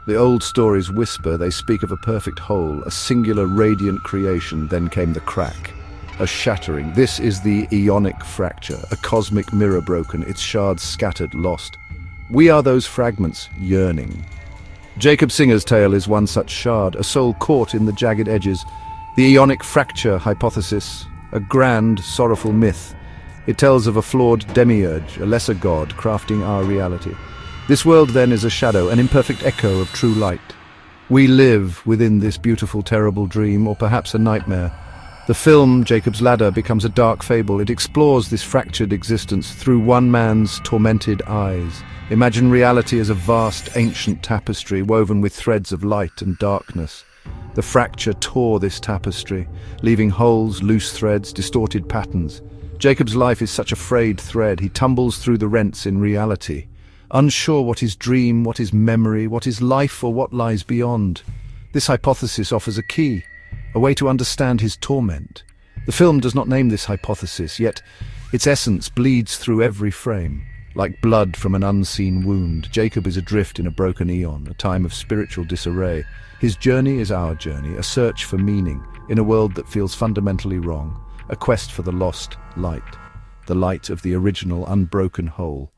The old stories whisper, they speak of a perfect whole, a singular radiant creation, then came the crack. A shattering. This is the Aeonic Fracture, a cosmic mirror broken, its shards scattered, lost. We are those fragments, yearning. Jacob Singer's tale is one such shard, a soul caught in the jagged edges. The Aeonic Fracture Hypothesis, a grand, sorrowful myth. It tells of a flawed demiurge, a lesser god, crafting our reality. This world then is a shadow, an imperfect echo of true light. We live within this beautiful, terrible dream, or perhaps a nightmare. The film, Jacob's Ladder, becomes a dark fable. It explores this fractured existence through one man's tormented eyes. Imagine reality as a vast, ancient tapestry woven with threads of light and darkness. The fracture tore this tapestry, leaving holes, loose threads, distorted patterns. Jacob's life is such a frayed thread. He tumbles through the rents in reality, unsure what is dream, what is memory, what is life, or what lies beyond. This hypothesis offers a key, a way to understand his torment. The film does not name this hypothesis, yet its essence bleeds through every frame. Like blood from an unseen wound, Jacob is adrift in a broken eon, a time of spiritual disarray. His journey is our journey, a search for meaning in a world that feels fundamentally wrong, a quest for the lost light, the light of the original unbroken whole.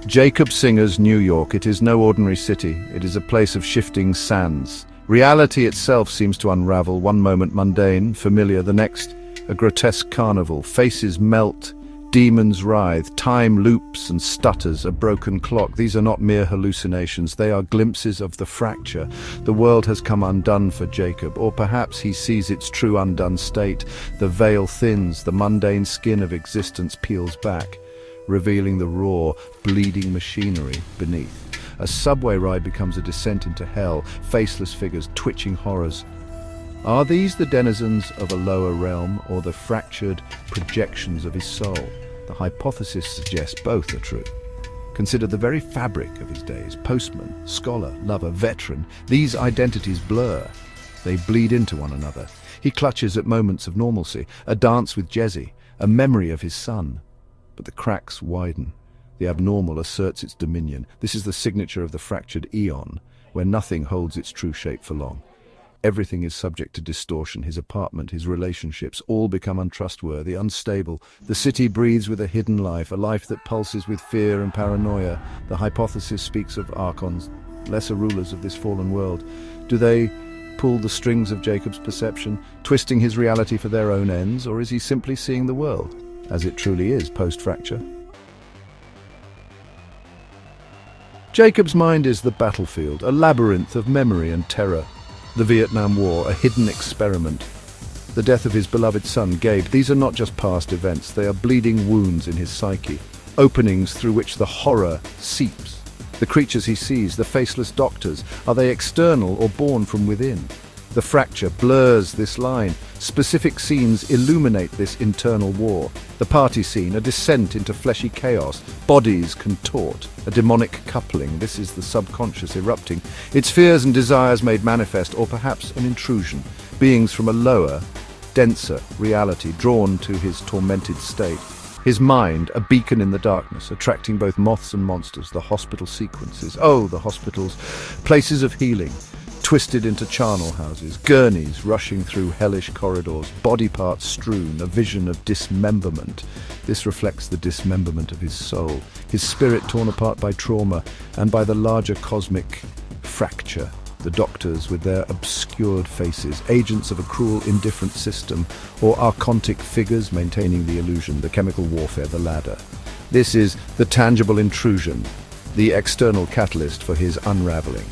Jacob Singer's New York. It is no ordinary city. It is a place of shifting sands. Reality itself seems to unravel, one moment mundane, familiar, the next a grotesque carnival. Faces melt, demons writhe, time loops and stutters, a broken clock. These are not mere hallucinations, they are glimpses of the fracture. The world has come undone for Jacob, or perhaps he sees its true undone state. The veil thins, the mundane skin of existence peels back, revealing the raw, bleeding machinery beneath. A subway ride becomes a descent into hell, faceless figures, twitching horrors. Are these the denizens of a lower realm, or the fractured projections of his soul? The hypothesis suggests both are true. Consider the very fabric of his days. Postman, scholar, lover, veteran. These identities blur. They bleed into one another. He clutches at moments of normalcy, a dance with Jesse, a memory of his son. But the cracks widen. The abnormal asserts its dominion. This is the signature of the fractured eon, where nothing holds its true shape for long. Everything is subject to distortion. His apartment, his relationships, all become untrustworthy, unstable. The city breathes with a hidden life, a life that pulses with fear and paranoia. The hypothesis speaks of Archons, lesser rulers of this fallen world. Do they pull the strings of Jacob's perception, twisting his reality for their own ends, or is he simply seeing the world as it truly is post-fracture? Jacob's mind is the battlefield, a labyrinth of memory and terror. The Vietnam War, a hidden experiment. The death of his beloved son, Gabe. These are not just past events, they are bleeding wounds in his psyche, openings through which the horror seeps. The creatures he sees, the faceless doctors, are they external or born from within? The fracture blurs this line. Specific scenes illuminate this internal war. The party scene, a descent into fleshy chaos. Bodies contort, a demonic coupling. This is the subconscious erupting. Its fears and desires made manifest, or perhaps an intrusion. Beings from a lower, denser reality drawn to his tormented state. His mind, a beacon in the darkness, attracting both moths and monsters. The hospital sequences. Oh, the hospitals. Places of healing. Twisted into charnel houses, gurneys rushing through hellish corridors, body parts strewn, a vision of dismemberment. This reflects the dismemberment of his soul, his spirit torn apart by trauma and by the larger cosmic fracture. The doctors with their obscured faces, agents of a cruel, indifferent system, or archontic figures maintaining the illusion, the chemical warfare, the ladder. This is the tangible intrusion, the external catalyst for his unraveling.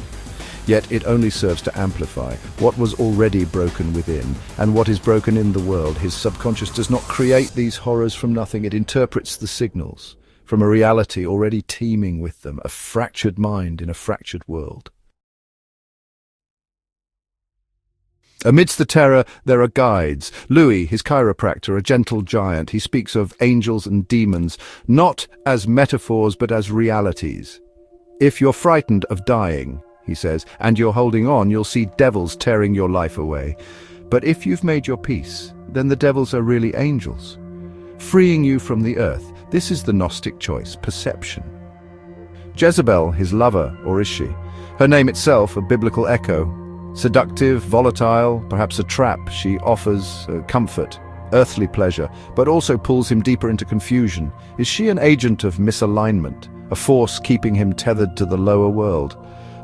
Yet it only serves to amplify what was already broken within and what is broken in the world. His subconscious does not create these horrors from nothing. It interprets the signals from a reality already teeming with them, a fractured mind in a fractured world. Amidst the terror, there are guides. Louis, his chiropractor, a gentle giant. He speaks of angels and demons, not as metaphors but as realities. If you're frightened of dying, he says, and you're holding on, you'll see devils tearing your life away. But if you've made your peace, then the devils are really angels, freeing you from the earth. This is the Gnostic choice, perception. Jezebel, his lover, or is she? Her name itself a biblical echo. Seductive, volatile, perhaps a trap, she offers comfort, earthly pleasure, but also pulls him deeper into confusion. Is she an agent of misalignment, a force keeping him tethered to the lower world?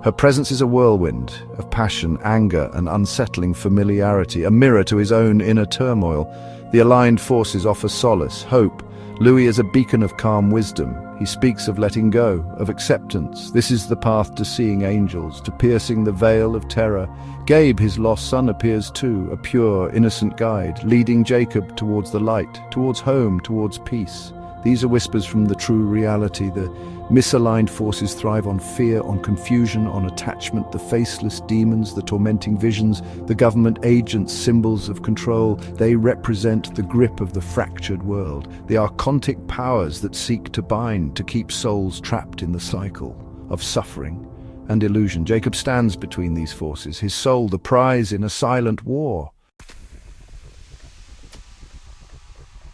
Her presence is a whirlwind of passion, anger, and unsettling familiarity, a mirror to his own inner turmoil. The aligned forces offer solace, hope. Louis is a beacon of calm wisdom. He speaks of letting go, of acceptance. This is the path to seeing angels, to piercing the veil of terror. Gabe, his lost son, appears too, a pure, innocent guide, leading Jacob towards the light, towards home, towards peace. These are whispers from the true reality. The misaligned forces thrive on fear, on confusion, on attachment. The faceless demons, the tormenting visions, the government agents, symbols of control. They represent the grip of the fractured world, the archontic powers that seek to bind, to keep souls trapped in the cycle of suffering and illusion. Jacob stands between these forces, his soul the prize in a silent war.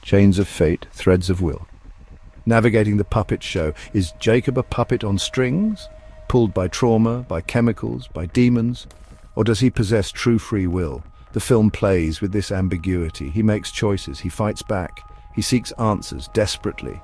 Chains of fate, threads of will. Navigating the puppet show. Is Jacob a puppet on strings, pulled by trauma, by chemicals, by demons? Or does he possess true free will? The film plays with this ambiguity. He makes choices, he fights back, he seeks answers desperately.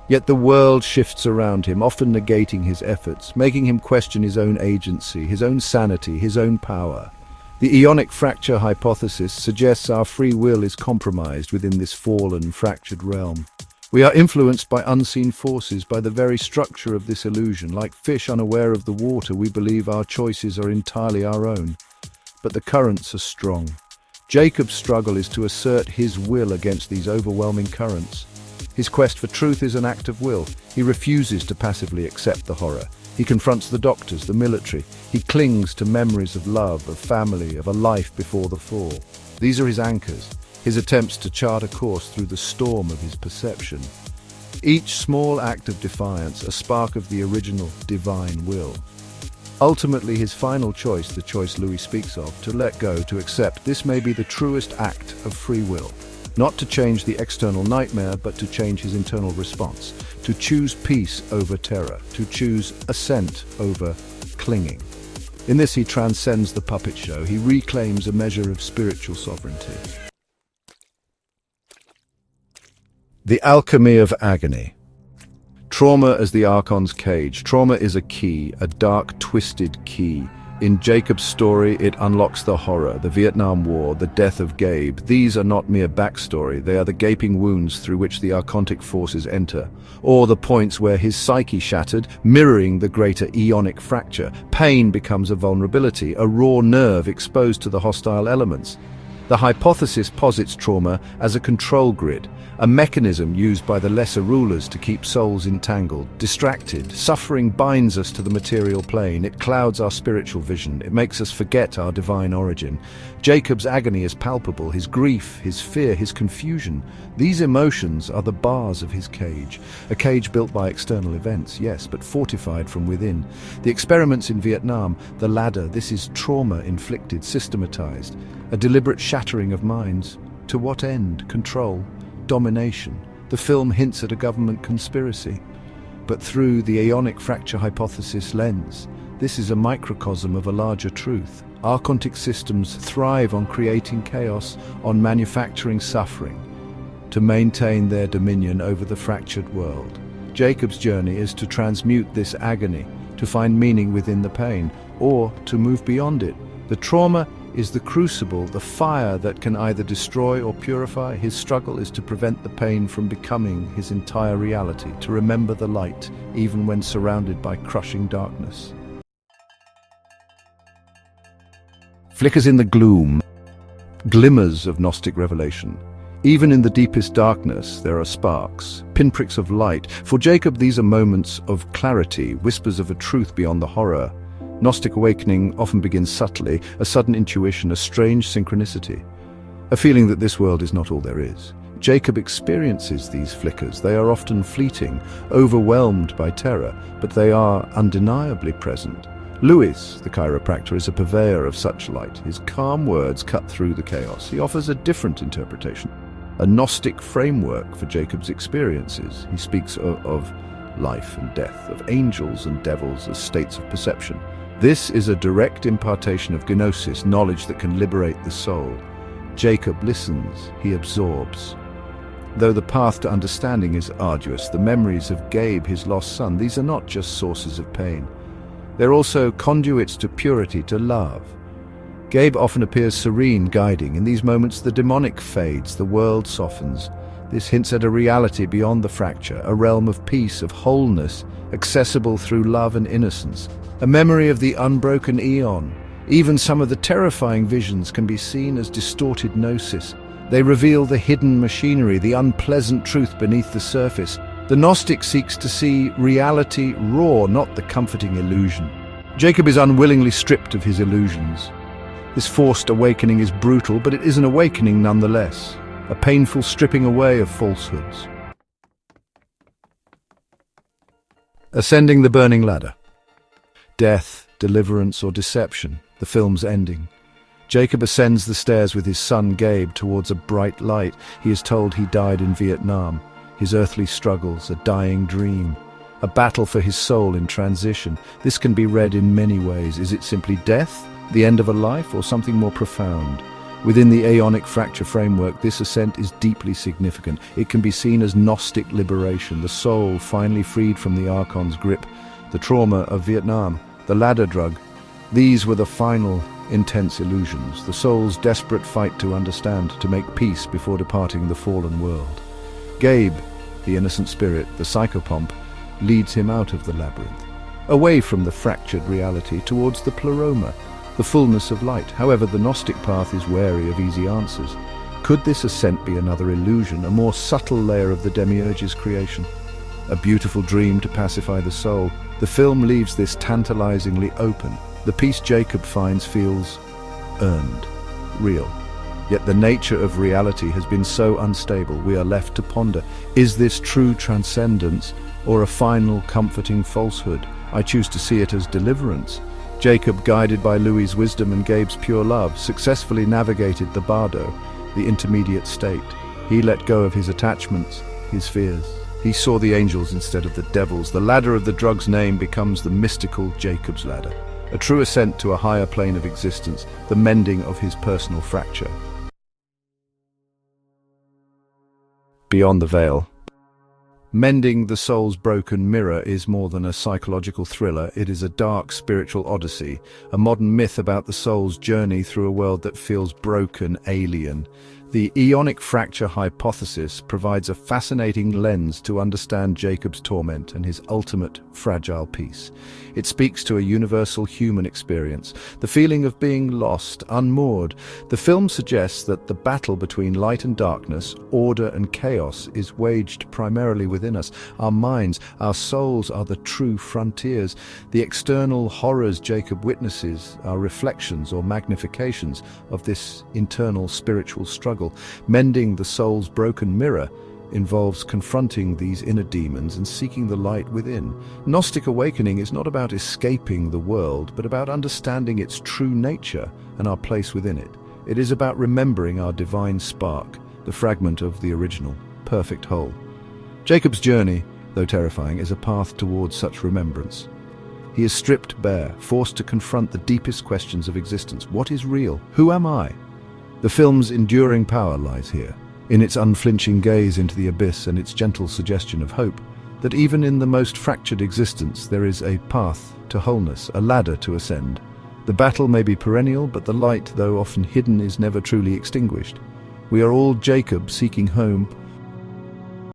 Yet the world shifts around him, often negating his efforts, making him question his own agency, his own sanity, his own power. The Aeonic Fracture Hypothesis suggests our free will is compromised within this fallen, fractured realm. We are influenced by unseen forces, by the very structure of this illusion. Like fish unaware of the water, we believe our choices are entirely our own. But the currents are strong. Jacob's struggle is to assert his will against these overwhelming currents. His quest for truth is an act of will. He refuses to passively accept the horror. He confronts the doctors, the military. He clings to memories of love, of family, of a life before the fall. These are his anchors, his attempts to chart a course through the storm of his perception. Each small act of defiance, a spark of the original divine will. Ultimately, his final choice, the choice Louis speaks of, to let go, to accept, this may be the truest act of free will. Not to change the external nightmare, but to change his internal response. To choose peace over terror. To choose ascent over clinging. In this, he transcends the puppet show. He reclaims a measure of spiritual sovereignty. The alchemy of agony. Trauma as the Archon's cage. Trauma is a key, a dark, twisted key. In Jacob's story, it unlocks the horror, the Vietnam War, the death of Gabe. These are not mere backstory. They are the gaping wounds through which the archontic forces enter, or the points where his psyche shattered, mirroring the greater Aeonic fracture. Pain becomes a vulnerability, a raw nerve exposed to the hostile elements. The hypothesis posits trauma as a control grid, a mechanism used by the lesser rulers to keep souls entangled, distracted. Suffering binds us to the material plane. It clouds our spiritual vision. It makes us forget our divine origin. Jacob's agony is palpable, his grief, his fear, his confusion. These emotions are the bars of his cage. A cage built by external events, yes, but fortified from within. The experiments in Vietnam, the ladder, this is trauma inflicted, systematized. A deliberate shattering of minds. To what end? Control. Domination. The film hints at a government conspiracy. But through the Aeonic Fracture Hypothesis lens, this is a microcosm of a larger truth. Archontic systems thrive on creating chaos, on manufacturing suffering, to maintain their dominion over the fractured world. Jacob's journey is to transmute this agony, to find meaning within the pain, or to move beyond it. The trauma is the crucible, the fire that can either destroy or purify. His struggle is to prevent the pain from becoming his entire reality, to remember the light, even when surrounded by crushing darkness. Flickers in the gloom, glimmers of Gnostic revelation. Even in the deepest darkness, there are sparks, pinpricks of light. For Jacob, these are moments of clarity, whispers of a truth beyond the horror. Gnostic awakening often begins subtly, a sudden intuition, a strange synchronicity, a feeling that this world is not all there is. Jacob experiences these flickers. They are often fleeting, overwhelmed by terror, but they are undeniably present. Louis, the chiropractor, is a purveyor of such light. His calm words cut through the chaos. He offers a different interpretation, a Gnostic framework for Jacob's experiences. He speaks of life and death, of angels and devils as states of perception. This is a direct impartation of gnosis, knowledge that can liberate the soul. Jacob listens, he absorbs. Though the path to understanding is arduous, the memories of Gabe, his lost son, these are not just sources of pain. They're also conduits to purity, to love. Gabe often appears serene, guiding. In these moments, the demonic fades, the world softens. This hints at a reality beyond the fracture, a realm of peace, of wholeness, accessible through love and innocence. A memory of the unbroken eon. Even some of the terrifying visions can be seen as distorted gnosis. They reveal the hidden machinery, the unpleasant truth beneath the surface. The Gnostic seeks to see reality raw, not the comforting illusion. Jacob is unwillingly stripped of his illusions. This forced awakening is brutal, but it is an awakening nonetheless. A painful stripping away of falsehoods. Ascending the burning ladder. Death, deliverance, or deception, the film's ending. Jacob ascends the stairs with his son Gabe towards a bright light. He is told he died in Vietnam. His earthly struggles, a dying dream. A battle for his soul in transition. This can be read in many ways. Is it simply death, the end of a life, or something more profound? Within the Aeonic Fracture framework, this ascent is deeply significant. It can be seen as Gnostic liberation, the soul finally freed from the Archons' grip, the trauma of Vietnam, the ladder drug. These were the final, intense illusions, the soul's desperate fight to understand, to make peace before departing the fallen world. Gabe, the innocent spirit, the psychopomp, leads him out of the labyrinth, away from the fractured reality towards the pleroma, the fullness of light. However, the Gnostic path is wary of easy answers. Could this ascent be another illusion, a more subtle layer of the demiurge's creation? A beautiful dream to pacify the soul? The film leaves this tantalizingly open. The peace Jacob finds feels earned, real. Yet the nature of reality has been so unstable, we are left to ponder. Is this true transcendence or a final comforting falsehood? I choose to see it as deliverance. Jacob, guided by Louis's wisdom and Gabe's pure love, successfully navigated the bardo, the intermediate state. He let go of his attachments, his fears. He saw the angels instead of the devils. The ladder of the drug's name becomes the mystical Jacob's ladder, a true ascent to a higher plane of existence, the mending of his personal fracture. Beyond the veil. Mending the Soul's Broken Mirror is more than a psychological thriller. It is a dark spiritual odyssey, a modern myth about the soul's journey through a world that feels broken, alien. The Aeonic Fracture Hypothesis provides a fascinating lens to understand Jacob's torment and his ultimate fragile peace. It speaks to a universal human experience, the feeling of being lost, unmoored. The film suggests that the battle between light and darkness, order and chaos, is waged primarily within us. Our minds, our souls are the true frontiers. The external horrors Jacob witnesses are reflections or magnifications of this internal spiritual struggle. Mending the soul's broken mirror involves confronting these inner demons and seeking the light within. Gnostic awakening is not about escaping the world, but about understanding its true nature and our place within it. It is about remembering our divine spark, the fragment of the original, perfect whole. Jacob's journey, though terrifying, is a path towards such remembrance. He is stripped bare, forced to confront the deepest questions of existence. What is real? Who am I? The film's enduring power lies here, in its unflinching gaze into the abyss and its gentle suggestion of hope, that even in the most fractured existence there is a path to wholeness, a ladder to ascend. The battle may be perennial, but the light, though often hidden, is never truly extinguished. We are all Jacob seeking home,